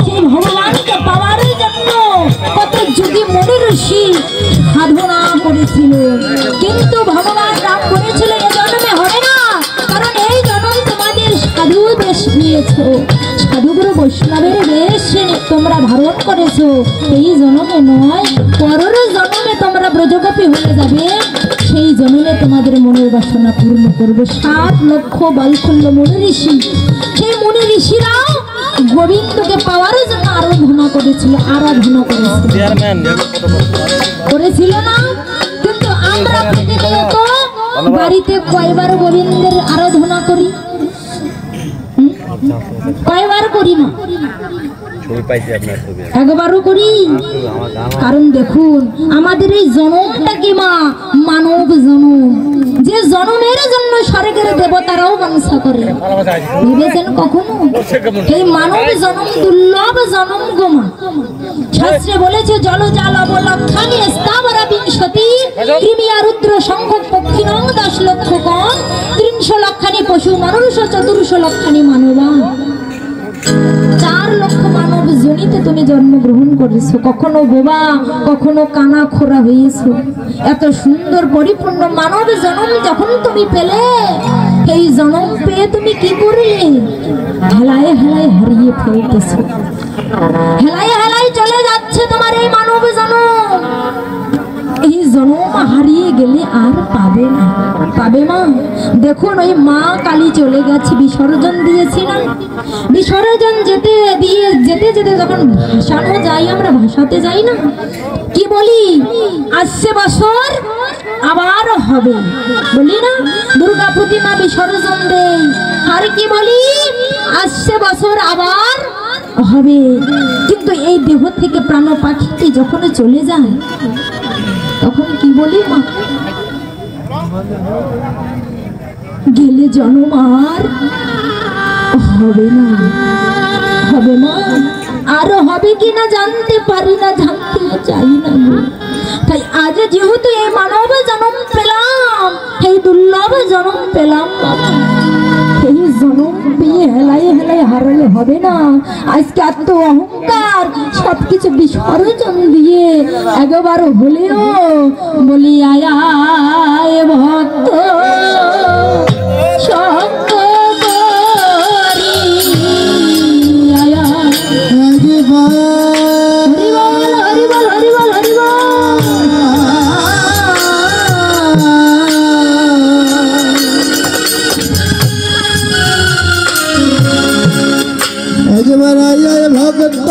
সেই ভগবানকে পাওয়ার জন্য কত যুগে মনে ঋষি সাধনা করেছিল, কিন্তু ভগবান রাম বলেছিল এ জন্মে হবে না, কারণ এই জন্ম তোমাদের সাধু বেশ নিয়েছো, সাধুগুরু বৈষ্ণবের বেশ তোমরা ধারণ করেছো, এই জন্মে নয় পরের জন্মে তোমরা ব্রজগোপী হয়ে যাবে, সেই জন্মে তোমাদের মনের বাসনা পূর্ণ করবে। 7 লক্ষ বালকুল্য মনি ঋষি, সেই মনি ঋষিরাও গোবিন্দকে পাওয়ার জন্য আরাধনা করেছিল করেছিল না? কিন্তু আমরা প্রতিনিয়ত বাড়িতে কয়বার গোবিন্দের আরাধনা করি? কয়বার করি না? একবারও করি। কারণ দেখুন আমাদের এই জনমটা কি মা মানব জনম, যে জনমের জন্য স্বর্গের দেবতারাও মানসা করে, ভেবেছেন কখনো? এই মানব জনম দুর্লভ জনম গো মা। শাস্ত্রে বলেছে জল জাল অবলক্ষানি স্থাবরা বিংশতি কৃমিয়া রুদ্র শঙ্খ পক্ষিণং 10 লক্ষ কম 300 লক্ষানি পশু মানুষ 400 লক্ষানি মানবা। 4 লক্ষ মানব জনিতে তুমি জন্মগ্রহণ করেছো, কখনো বোবা কখনো কানা খোরা হয়েছো, এত সুন্দর পরিপূর্ণ মানব জন্ম যখন তুমি পেলে, এই জন্ম পেয়ে তুমি কি করলে? হেলায় হেলায় হারিয়ে ফেলতেছো, হেলায় হেলায় চলে যাচ্ছে তোমার এই মানব জন্ম। এই জন্ম হারিয়ে গেলে আর পাবে না, পাবে মা? দেখুন ওই মা কালী চলে গেছে, বিসর্জন দিয়েছি না? বিসর্জন যেতে যেতে যখন ভাসানো যাই, আমরা ভাসাতে যাই না, কি বলি? আসছে বছর আবার হবে, বলি না? দুর্গা প্রতিমা বিসর্জন দেই, আর কি বলি? আসছে বছর আবার হবে। কিন্তু এই দেহ থেকে প্রাণ পাখিটি যখন চলে যায় তখন কি বলি মা? গেলে জন্ম আর হবে না, হবে না, আরো হবে কিনা জানতে পারি না, জানতেও চাই না। তাই আজ যেহেতু এই মানব জন্ম পেলাম, এই দুর্লভ জন্ম পেলাম, এই জন্ম পেয়ে হেলায় হেলায় হারালে হবে না। আজকে এত অহংকার সবকিছু বিসর্জন দিয়ে একবার হলেও বলি আয় আয় ভক্ত সঙ্গ করি, আয় হরি বল হরি বল হরি বল হরি বল। ভক্ত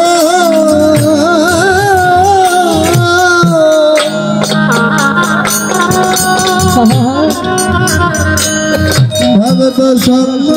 ভগত সঙ্গ